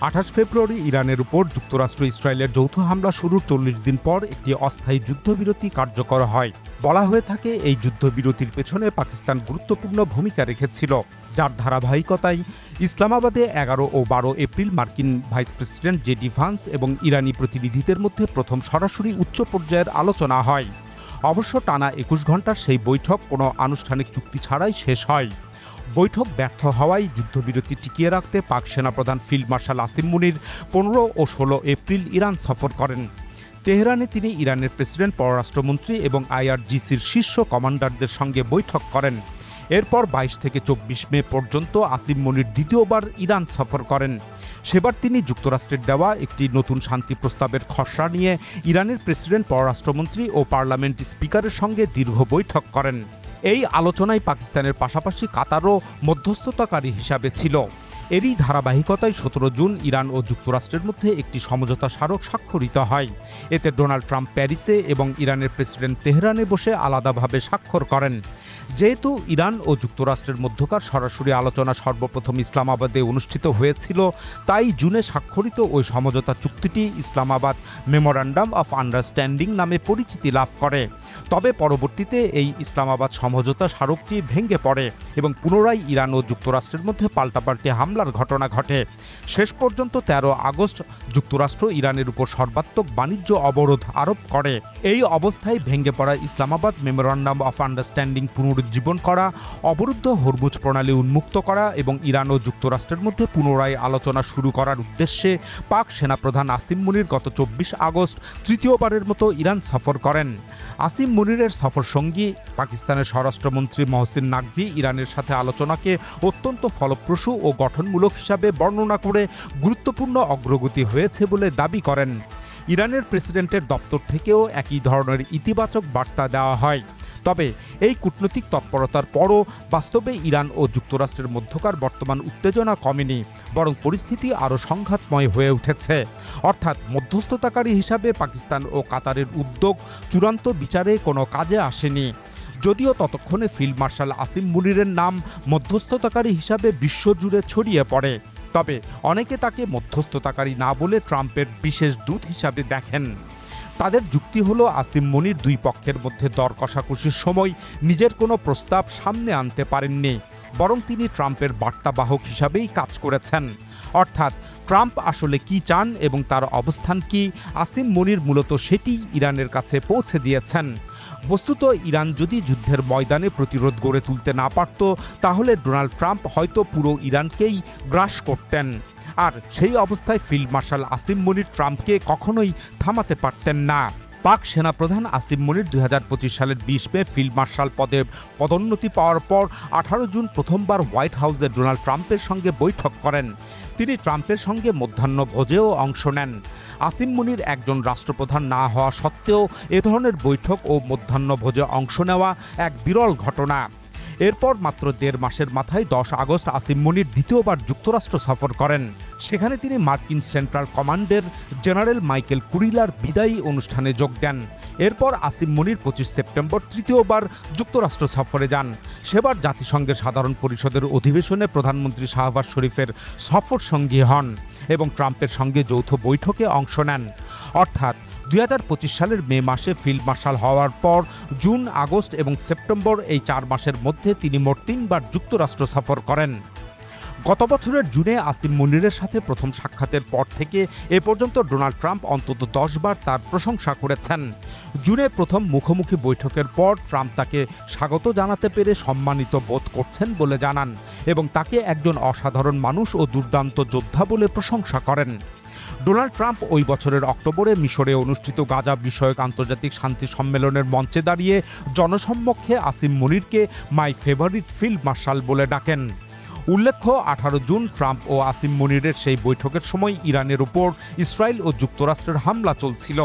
২৮ ফেব্রুয়ারি ইরানের উপর যুক্তরাষ্ট্র ইসরায়েলের যৌথ হামলা শুরুর ৪০ দিন পর একটি অস্থায়ী যুদ্ধবিরতি কার্যকর হয়। বলা হয়ে থাকে এই যুদ্ধবিরতির পেছনে পাকিস্তান গুরুত্বপূর্ণ ভূমিকা রেখেছিল, যার ধারাবাহিকতায় ইসলামাবাদে ১১ ও ১২ এপ্রিল মার্কিন ভাইস প্রেসিডেন্ট জেডি ভান্স এবং ইরানি প্রতিনিধিদের মধ্যে প্রথম সরাসরি উচ্চ পর্যায়ের আলোচনা হয়। অবশ্য টানা ২১ ঘণ্টার সেই বৈঠক কোনো আনুষ্ঠানিক চুক্তি ছাড়াই শেষ হয়। বৈঠক ব্যর্থ হওয়ায় যুদ্ধবিরতি টিকিয়ে রাখতে পাক সেনাপ্রধান ফিল্ড মার্শাল আসিম মুনির ১৫ ও ১৬ এপ্রিল ইরান সফর করেন। তেহরানে তিনি ইরানের প্রেসিডেন্ট, পররাষ্ট্রমন্ত্রী এবং আইআরজিসির শীর্ষ কমান্ডারদের সঙ্গে বৈঠক করেন। এরপর ২২ থেকে ২৪ মে পর্যন্ত আসিম মুনির দ্বিতীয়বার ইরান সফর করেন। সেবার তিনি যুক্তরাষ্ট্রের দেওয়া একটি নতুন শান্তি প্রস্তাবের খসড়া নিয়ে ইরানের প্রেসিডেন্ট, পররাষ্ট্রমন্ত্রী ও পার্লামেন্ট স্পিকারের সঙ্গে দীর্ঘ বৈঠক করেন। এই আলোচনায় পাকিস্তানের পাশাপাশি কাতারও মধ্যস্থতাকারী হিসাবে ছিল। এরই ধারাবাহিকতায় ১৭ জুন ইরান ও যুক্তরাষ্ট্রের মধ্যে একটি সমঝোতা স্মারক স্বাক্ষরিত হয়। এতে ডোনাল্ড ট্রাম্প প্যারিসে এবং ইরানের প্রেসিডেন্ট তেহরানে বসে আলাদাভাবে স্বাক্ষর করেন। যেহেতু ইরান ও যুক্তরাষ্ট্রের মধ্যকার সরাসরি আলোচনা সর্বপ্রথম ইসলামাবাদে অনুষ্ঠিত হয়েছিল, তাই জুনে স্বাক্ষরিত ওই সমঝোতা চুক্তিটি ইসলামাবাদ মেমোরান্ডাম অফ আন্ডারস্ট্যান্ডিং নামে পরিচিতি লাভ করে। তবে পরবর্তীতে এই ইসলামাবাদ সমঝোতা স্মারকটি ভেঙে পড়ে এবং পুনরায় ইরান ও যুক্তরাষ্ট্রের মধ্যে পাল্টাপাল্টি হামলার ঘটনা ঘটে। শেষ পর্যন্ত ১৩ আগস্ট যুক্তরাষ্ট্র ইরানের উপর সর্বাত্মক বাণিজ্য অবরোধ আরোপ করে। এই অবস্থায় ভেঙে পড়া ইসলামাবাদ মেমোরান্ডাম অফ আন্ডারস্ট্যান্ডিং পুনরুজ্জীবন করা, অবরুদ্ধ হরমুজ প্রণালী উন্মুক্ত করা এবং ইরান ও যুক্তরাষ্ট্রের মধ্যে পুনরায় আলোচনা শুরু করার উদ্দেশ্যে পাক সেনাপ্রধান আসিম মুনির গত ২৪ আগস্ট তৃতীয়বারের মতো ইরান সফর করেন। আসিম মুনিরের সফরসঙ্গী পাকিস্তানের স্বরাষ্ট্রমন্ত্রী মহসিন নাকভি ইরানের সাথে আলোচনাকে অত্যন্ত ফলপ্রসূ ও গঠনমূলক হিসাবে বর্ণনা করে গুরুত্বপূর্ণ অগ্রগতি হয়েছে বলে দাবি করেন। ইরানের প্রেসিডেন্টের দপ্তর থেকেও একই ধরনের ইতিবাচক বার্তা দেওয়া হয়। তবে এই কূটনৈতিক তৎপরতার পরও বাস্তবে ইরান ও যুক্তরাষ্ট্রের মধ্যকার বর্তমান উত্তেজনা কমেনি, বরং পরিস্থিতি আরও সংঘাতময় হয়ে উঠেছে। অর্থাৎ মধ্যস্থতাকারী হিসাবে পাকিস্তান ও কাতারের উদ্যোগ চূড়ান্ত বিচারে কোনো কাজে আসেনি। যদিও ততক্ষণে ফিল্ড মার্শাল আসিম মুনিরের নাম মধ্যস্থতাকারী হিসাবে বিশ্বজুড়ে ছড়িয়ে পড়ে। তবে অনেকে তাকে মধ্যস্থতাকারী না বলে ট্রাম্পের বিশেষ দূত হিসাবে দেখেন। তাদের যুক্তি হলো আসিম মুনির দুই পক্ষের মধ্যে দর কষাকষির সময় নিজের কোনো প্রস্তাব সামনে আনতে পারেননি, বরং তিনি ট্রাম্পের বার্তাবাহক হিসাবেই কাজ করেছেন। অর্থাৎ ট্রাম্প আসলে কি চান এবং তার অবস্থান কি, আসিম মুনির মূলত সেটি ইরানের কাছে পৌঁছে দিয়েছেন। বস্তুত ইরান যদি যুদ্ধের ময়দানে প্রতিরোধ গড়ে তুলতে না পারত, তাহলে ডোনাল্ড ট্রাম্প হয়তো পুরো ইরানকেই গ্রাস করতেন। আর সেই অবস্থায় ফিল্ড মার্শাল আসিম মুনির ট্রাম্পকে কখনোই থামাতে পারতেন না। পাক সেনাপ্রধান আসিম মুনির ২০২৫ সালের ২০ মে ফিল্ড মার্শাল পদে পদোন্নতি পাওয়ার পর ১৮ জুন প্রথমবার হোয়াইট হাউসে ডোনাল্ড ট্রাম্পের সঙ্গে বৈঠক করেন। তিনি ট্রাম্পের সঙ্গে মধ্যাহ্নভোজেও অংশ নেন। আসিম মুনির একজন রাষ্ট্রপ্রধান না হওয়া সত্ত্বেও এ ধরনের বৈঠক ও মধ্যাহ্নভোজে অংশ নেওয়া এক বিরল ঘটনা। এরপর মাত্র ১.৫ মাসের মাথায় ১০ আগস্ট আসিম মুনির দ্বিতীয়বার যুক্তরাষ্ট্র সফর করেন। সেখানে তিনি মার্কিন সেন্ট্রাল কমান্ডের জেনারেল মাইকেল কুরিলার বিদায়ী অনুষ্ঠানে যোগ দেন। এরপর আসিম মুনির ২৫ সেপ্টেম্বর তৃতীয়বার যুক্তরাষ্ট্র সফরে যান। সেবার জাতিসংঘের সাধারণ পরিষদের অধিবেশনে প্রধানমন্ত্রী শাহবাজ শরীফের সফর সঙ্গী হন এবং ট্রাম্পের সঙ্গে যৌথ বৈঠকে অংশ নেন। অর্থাৎ ২০২৫ সালের মে মাসে ফিল্ড মার্শাল হওয়ার পর জুন, আগস্ট এবং সেপ্টেম্বর এই ৪ মাসের মধ্যে তিনি মোট ৩বার যুক্তরাষ্ট্র সফর করেন। গত বছরের জুনে আসিম মুনিরের সাথে প্রথম সাক্ষাতের পর থেকে এ পর্যন্ত ডোনাল্ড ট্রাম্প অন্তত ১০ বার তার প্রশংসা করেছেন। জুনে প্রথম মুখোমুখি বৈঠকের পর ট্রাম্প তাকে স্বাগত জানাতে পেরে সম্মানিত বোধ করছেন বলে জানান এবং তাকে একজন অসাধারণ মানুষ ও দুর্দান্ত যোদ্ধা বলে প্রশংসা করেন। ডোনাল্ড ট্রাম্প ওই বছরের অক্টোবরে মিশরে অনুষ্ঠিত গাজা বিষয়ক আন্তর্জাতিক শান্তি সম্মেলনের মঞ্চে দাঁড়িয়ে জনসম্মুখে আসিম মুনিরকে মাই ফেভারিট ফিল্ড মার্শাল বলে ডাকেন। উল্লেখ্য, ১৮ জুন ট্রাম্প ও আসিম মুনিরের সেই বৈঠকের সময় ইরানের উপর ইসরায়েল ও যুক্তরাষ্ট্রের হামলা চলছিল।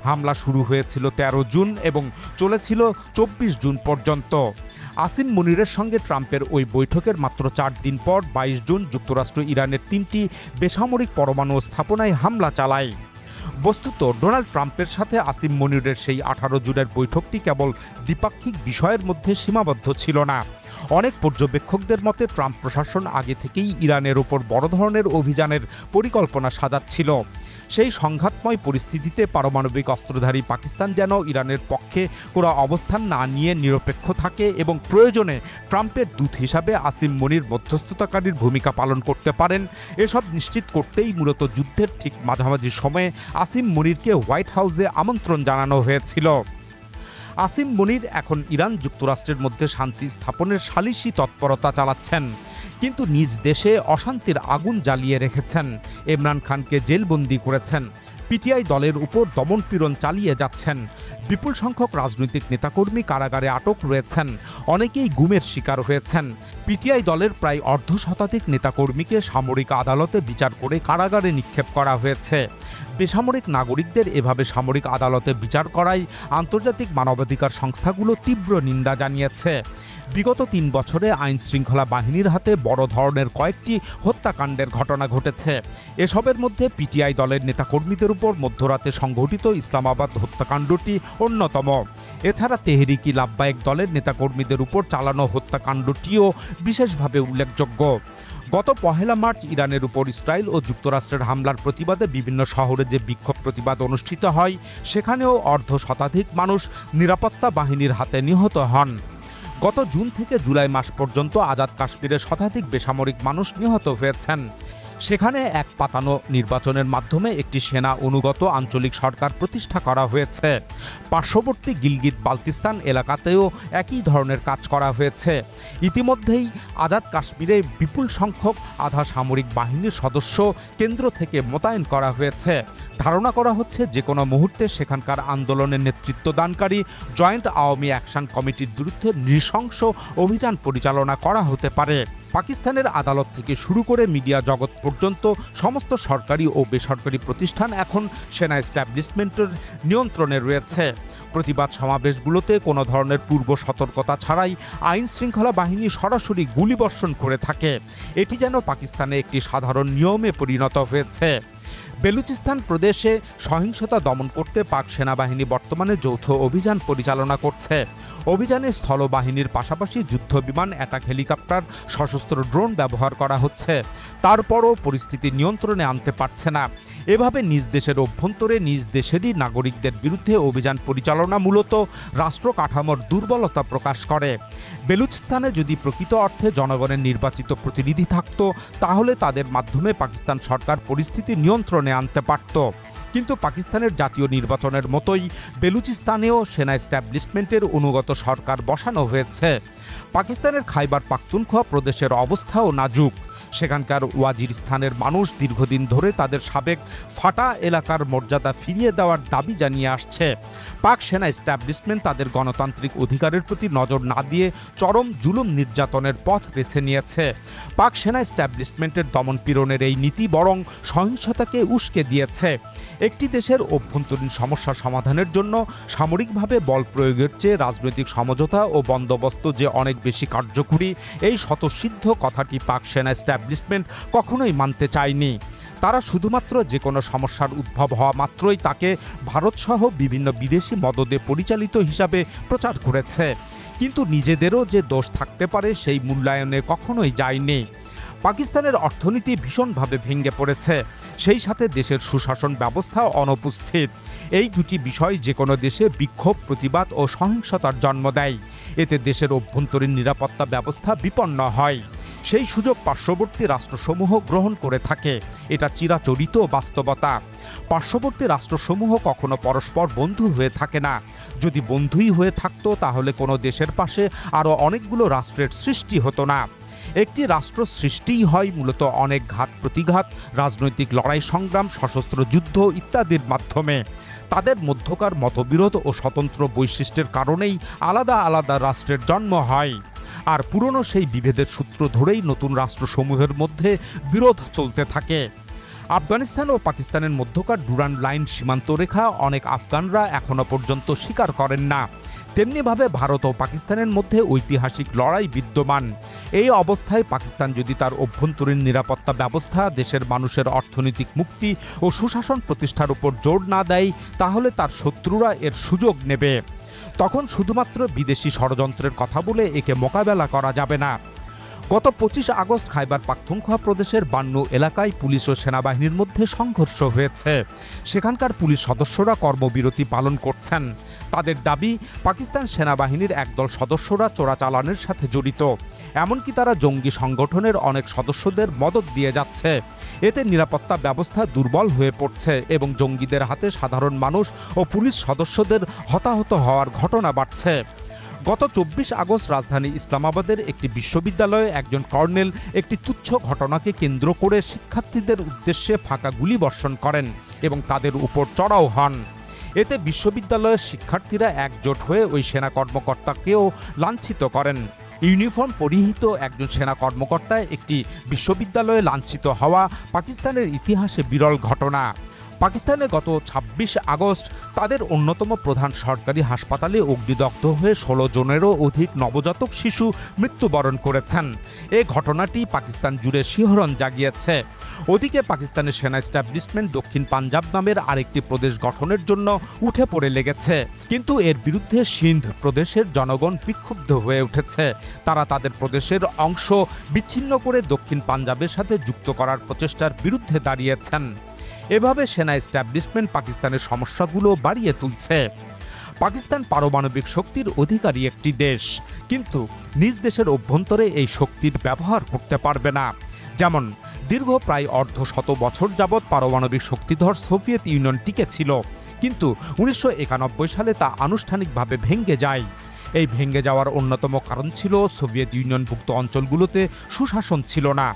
হামলা শুরু হয়েছিল ১৩ জুন এবং চলেছিল ২৪ জুন পর্যন্ত। আসিম মুনিরের সঙ্গে ট্রাম্পের ওই বৈঠকের মাত্র ৪ দিন পর ২২ জুন যুক্তরাষ্ট্র ইরানের ৩টি বেসামরিক পরমাণু স্থাপনায় হামলা চালায়। বস্তুত ডোনাল্ড ট্রাম্পের সাথে আসিম মুনিরের সেই ১৮ জুনের বৈঠকটি কেবল দ্বিপাক্ষিক বিষয়ের মধ্যে সীমাবদ্ধ ছিল না। অনেক পর্যবেক্ষকদের মতে ট্রাম্প প্রশাসন আগে থেকেই ইরানের ওপর বড় ধরনের অভিযানের পরিকল্পনা সাজাচ্ছিল। সেই সংঘাতময় পরিস্থিতিতে পারমাণবিক অস্ত্রধারী পাকিস্তান যেন ইরানের পক্ষে কোনো অবস্থান না নিয়ে নিরপেক্ষ থাকে এবং প্রয়োজনে ট্রাম্পের দূত হিসাবে আসিম মনির মধ্যস্থতাকারীর ভূমিকা পালন করতে পারেন, এসব নিশ্চিত করতেই মূলত যুদ্ধের ঠিক মাঝামাঝি সময়ে আসিম মনিরকে হোয়াইট হাউসে আমন্ত্রণ জানানো হয়েছিল। আসিম মনির এখন ইরান যুক্তরাষ্ট্রের মধ্যে শান্তি স্থাপনের সালিশি তৎপরতা চালাচ্ছেন, কিন্তু নিজ দেশে অশান্তির আগুন জ্বালিয়ে রেখেছেন, ইমরান খানকে জেলবন্দি করেছেন, পিটিআই দলের উপর দমনপীড়ন চালিয়ে যাচ্ছেন, বিপুল সংখ্যক রাজনৈতিক নেতাকর্মী কারাগারে আটক রয়েছেন, অনেকেই গুমের শিকার হয়েছেন। পিটিআই দলের প্রায় অর্ধশতাধিক নেতাকর্মীকে সামরিক আদালতে বিচার করে কারাগারে নিক্ষেপ করা হয়েছে। বেসামরিক নাগরিকদের এভাবে সামরিক আদালতে বিচার করায় আন্তর্জাতিক মানবাধিকার সংস্থাগুলো তীব্র নিন্দা জানিয়েছে। বিগত 3 বছরে আইন শৃঙ্খলা বাহিনীর হাতে বড় ধরনের কয়েকটি হত্যাকাণ্ডের ঘটনা ঘটেছে। এসবের মধ্যে পিটিআই দলের নেতাকর্মীদের উপর মধ্যরাতে সংঘটিত ইসলামাবাদ হত্যাকাণ্ডটি অন্যতম। এছাড়া তেহরিকি লাব্বায়েক দলের নেতাকর্মীদের উপর চালানো হত্যাকাণ্ডটিও বিশেষভাবে উল্লেখযোগ্য। গত 1 মার্চ ইরানের উপর ইসরায়েল ও যুক্তরাষ্ট্রের হামলার প্রতিবাদে বিভিন্ন শহরে যে বিক্ষোভ প্রতিবাদ অনুষ্ঠিত হয়, সেখানেও অর্ধশতাধিক মানুষ নিরাপত্তা বাহিনীর হাতে নিহত হন। গত জুন থেকে জুলাই মাস পর্যন্ত আজাদ কাশ্মীরে শতাধিক বেসামরিক মানুষ নিহত হয়েছেন। সেখানে এক পাতানো নির্বাচনের মাধ্যমে একটি সেনা অনুগত আঞ্চলিক সরকার প্রতিষ্ঠা করা হয়েছে। পার্শ্ববর্তী গিলগিত বাল্তিস্তান এলাকাতেও একই ধরনের কাজ করা হয়েছে। ইতিমধ্যেই আজাদ কাশ্মীরে বিপুল সংখ্যক আধা সামরিক বাহিনীর সদস্য কেন্দ্র থেকে মোতায়েন করা হয়েছে। ধারণা করা হচ্ছে যে কোনো মুহূর্তে সেখানকার আন্দোলনের নেতৃত্বদানকারী জয়েন্ট আওয়ামী অ্যাকশন কমিটির বিরুদ্ধে নৃশংস অভিযান পরিচালনা করা হতে পারে। পাকিস্তানের আদালত থেকে শুরু করে মিডিয়া জগৎ পর্যন্ত সমস্ত সরকারি ও বেসরকারি প্রতিষ্ঠান এখন সেনা এস্টাবলিশমেন্টের নিয়ন্ত্রণে রয়েছে। প্রতিবাদ সমাবেশগুলোতে কোনো ধরনের পূর্ব সতর্কতা ছাড়াই আইন শৃঙ্খলা বাহিনী সরাসরি গুলিবর্ষণ করে থাকে। এটি যেন পাকিস্তানে একটি সাধারণ নিয়মে পরিণত হয়েছে। বেলুচিস্তান প্রদেশে সহিংসতা দমন করতে পাক সেনাবাহিনী বর্তমানে যৌথ অভিযান পরিচালনা করছে। অভিযানে স্থলবাহিনীর পাশাপাশি যুদ্ধবিমান, অ্যাটাক হেলিকপ্টার, সশস্ত্র ড্রোন ব্যবহার করা হচ্ছে। তারপরও পরিস্থিতি নিয়ন্ত্রণে আনতে পারছে না। এভাবে নিজ দেশের অভ্যন্তরে নিজ দেশেরই নাগরিকদের বিরুদ্ধে অভিযান পরিচালনা মূলত রাষ্ট্র কাঠামোর দুর্বলতা প্রকাশ করে। বেলুচিস্তানে যদি প্রকৃত অর্থে জনগণের নির্বাচিত প্রতিনিধি থাকত, তাহলে তাদের মাধ্যমে পাকিস্তান সরকার পরিস্থিতি নিয়ন্ত্রণে আনতে পারত। কিন্তু পাকিস্তানের জাতীয় নির্বাচনের মতোই বেলুচিস্তানেও সেনা এস্টাবলিশমেন্টের অনুগত সরকার বসানো হয়েছে। পাকিস্তানের খাইবার পাখতুনখোয়া প্রদেশের অবস্থাও নাজুক। সেখানকার ওয়াজিরিস্তানের মানুষ দীর্ঘদিন ধরে তাদের সাবেক ফাটা এলাকার মর্যাদা ফিরিয়ে দেওয়ার দাবি জানিয়ে আসছে। পাক সেনা এস্টাবলিশমেন্ট তাদের গণতান্ত্রিক অধিকারের প্রতি নজর না দিয়ে চরম জুলুম নির্যাতনের পথ বেছে নিয়েছে। পাক সেনা এস্টাবলিশমেন্টের দমনপীড়নের এই নীতি বরং সহিংসতাকে উস্কে দিয়েছে। একটি দেশের অভ্যন্তরীণ সমস্যা সমাধানের জন্য সামরিকভাবে বল প্রয়োগের চেয়ে রাজনৈতিক সমঝোতা ও বন্দোবস্ত যে অনেক বেশি কার্যকরী, এই স্বতঃসিদ্ধ কথাটি পাক সেনা এস্টাবলিশমেন্ট কখনোই মানতে চায়নি। তারা শুধুমাত্র যে কোনো সমস্যার উদ্ভব হওয়া মাত্রই তাকে ভারতসহ বিভিন্ন বিদেশি মদদে পরিচালিত হিসাবে প্রচার করেছে, কিন্তু নিজেদেরও যে দোষ থাকতে পারে সেই মূল্যায়নে কখনোই যায়নি। পাকিস্তানের অর্থনীতি ভীষণভাবে ভেঙে পড়েছে, সেই সাথে দেশের সুশাসন ব্যবস্থা অনুপস্থিত। এই দুটি বিষয় যে কোনো দেশে বিক্ষোভ, প্রতিবাদ ও সহিংসতার জন্ম দেয়। এতে দেশের অভ্যন্তরীণ নিরাপত্তা ব্যবস্থা বিপন্ন হয়। সেই সুযোগ পার্শ্ববর্তী রাষ্ট্রসমূহ গ্রহণ করে থাকে। এটা চিরাচরিত বাস্তবতা। পার্শ্ববর্তী রাষ্ট্রসমূহ কখনো পরস্পর বন্ধু হয়ে থাকে না। যদি বন্ধুই হয়ে থাকতো, তাহলে কোনো দেশের পাশে আরও অনেকগুলো রাষ্ট্রের সৃষ্টি হতো না। একটি রাষ্ট্র সৃষ্টিই হয় মূলত অনেক ঘাত প্রতিঘাত, রাজনৈতিক লড়াই সংগ্রাম, সশস্ত্র যুদ্ধ ইত্যাদির মাধ্যমে। তাদের মধ্যকার মতবিরোধ ও স্বতন্ত্র বৈশিষ্ট্যের কারণেই আলাদা আলাদা রাষ্ট্রের জন্ম হয়। আর পুরনো সেই বিভেদের সূত্র ধরেই নতুন রাষ্ট্রসমূহের মধ্যে বিরোধ চলতে থাকে। আফগানিস্তান ও পাকিস্তানের মধ্যকার ডুরান্ড লাইন সীমান্ত রেখা অনেক আফগানরা এখনও পর্যন্ত স্বীকার করেন না। তেমনিভাবে ভারত ও পাকিস্তানের মধ্যে ঐতিহাসিক লড়াই বিদ্যমান। এই অবস্থায় পাকিস্তান যদি তার অভ্যন্তরীণ নিরাপত্তা ব্যবস্থা, দেশের মানুষের অর্থনৈতিক মুক্তি ও সুশাসন প্রতিষ্ঠার উপর জোর না দেয়, তাহলে তার শত্রুরা এর সুযোগ নেবে। তখন শুধুমাত্র বিদেশি ষড়যন্ত্রের কথা বলে একে মোকাবেলা করা যাবে না। গত 25 আগস্ট খাইবার পাখতুনখোয়া প্রদেশের বান্নু এলাকায় পুলিশ ও সেনাবাহিনীর মধ্যে সংঘর্ষ হয়েছে। সেখানকার পুলিশ সদস্যরা কর্মবিরতি পালন করছেন। তাদের দাবি, পাকিস্তান সেনাবাহিনীর একদল সদস্যরা চোরাচালানের সাথে জড়িত, এমনকি তারা জঙ্গি সংগঠনের অনেক সদস্যদের মদত দিয়ে যাচ্ছে। এতে নিরাপত্তা ব্যবস্থা দুর্বল হয়ে পড়ছে এবং জঙ্গিদের হাতে সাধারণ মানুষ ও পুলিশ সদস্যদের হতাহত হওয়ার ঘটনা বাড়ছে। গত 24 আগস্ট রাজধানী ইসলামাবাদের একটি বিশ্ববিদ্যালয়ে একজন কর্নেল একটি তুচ্ছ ঘটনাকে কেন্দ্র করে শিক্ষার্থীদের উদ্দেশ্যে ফাঁকা গুলি বর্ষণ করেন এবং তাদের উপর চড়াও হন। এতে বিশ্ববিদ্যালয়ের শিক্ষার্থীরা একজোট হয়ে ওই সেনা কর্মকর্তাকেও লাঞ্ছিত করেন। ইউনিফর্ম পরিহিত একজন সেনা কর্মকর্তা একটি বিশ্ববিদ্যালয়ে লাঞ্ছিত হওয়া পাকিস্তানের ইতিহাসে বিরল ঘটনা। পাকিস্তানে গত 26 আগস্ট তাদের অন্যতম প্রধান সরকারি হাসপাতালে অগ্নিদগ্ধ হয়ে 16 জনেরও অধিক নবজাতক শিশু মৃত্যুবরণ করেছেন। এই ঘটনাটি পাকিস্তান জুড়ে শিহরণ জাগিয়েছে। ওদিকে পাকিস্তানের সেনা এস্টাবলিশমেন্ট দক্ষিণ পাঞ্জাব নামের আরেকটি প্রদেশ গঠনের জন্য উঠে পড়ে লেগেছে, কিন্তু এর বিরুদ্ধে সিন্ধ প্রদেশের জনগণ বিক্ষুব্ধ হয়ে উঠেছে। তারা তাদের প্রদেশের অংশ বিচ্ছিন্ন করে দক্ষিণ পাঞ্জাবের সাথে যুক্ত করার প্রচেষ্টার বিরুদ্ধে দাঁড়িয়েছেন। এভাবে সেনা এস্টাবলিশমেন্ট পাকিস্তানের সমস্যাগুলো বাড়িয়ে তুলছে। পাকিস্তান পারমাণবিক শক্তির অধিকারী একটি দেশ, কিন্তু নিজ দেশের অভ্যন্তরে এই শক্তির ব্যবহার করতে পারবে না। যেমন দীর্ঘ প্রায় অর্ধশত বছর যাবৎ পারমাণবিক শক্তিধর সোভিয়েত ইউনিয়ন টিকে ছিল, কিন্তু 1991 সালে তা আনুষ্ঠানিকভাবে ভেঙে যায়। এই ভেঙে যাওয়ার অন্যতম কারণ ছিল সোভিয়েত ইউনিয়নভুক্ত অঞ্চলগুলোতে সুশাসন ছিল না,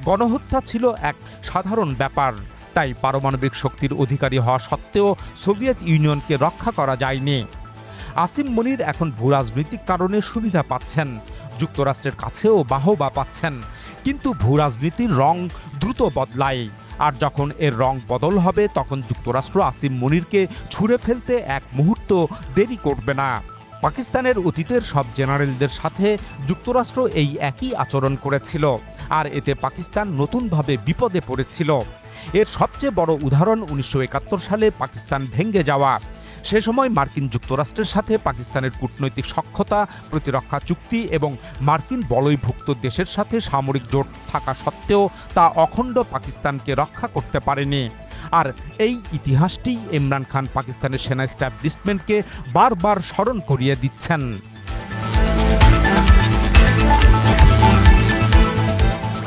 গণহত্যা ছিল এক সাধারণ ব্যাপার। তাই পারমাণবিক শক্তির অধিকারী হওয়া সত্ত্বেও সোভিয়েত ইউনিয়নকে রক্ষা করা যায়নি। আসিম মনির এখন ভূরাজনৈতিক কারণে সুবিধা পাচ্ছেন, যুক্তরাষ্ট্রের কাছেও বাহবা পাচ্ছেন, কিন্তু ভূরাজনীতির রং দ্রুত বদলায়। আর যখন এর রং বদল হবে, তখন যুক্তরাষ্ট্র আসিম মনিরকে ছুঁড়ে ফেলতে এক মুহূর্ত দেরি করবে না। পাকিস্তানের অতীতের সব জেনারেলদের সাথে যুক্তরাষ্ট্র এই একই আচরণ করেছিল, আর এতে পাকিস্তান নতুনভাবে বিপদে পড়েছিল। এর সবচেয়ে বড় উদাহরণ 1971 সালে পাকিস্তান ভেঙে যাওয়া। সে সময় মার্কিন যুক্তরাষ্ট্রের সাথে পাকিস্তানের কূটনৈতিক সখ্যতা, প্রতিরক্ষা চুক্তি এবং মার্কিন বলয়ভুক্ত দেশের সাথে সামরিক জোট থাকা সত্ত্বেও তা অখণ্ড পাকিস্তানকে রক্ষা করতে পারেনি। আর এই ইতিহাসটি ইমরান খান পাকিস্তানের সেনা এস্টাবলিশমেন্টকে বারবার স্মরণ করিয়ে দিচ্ছেন।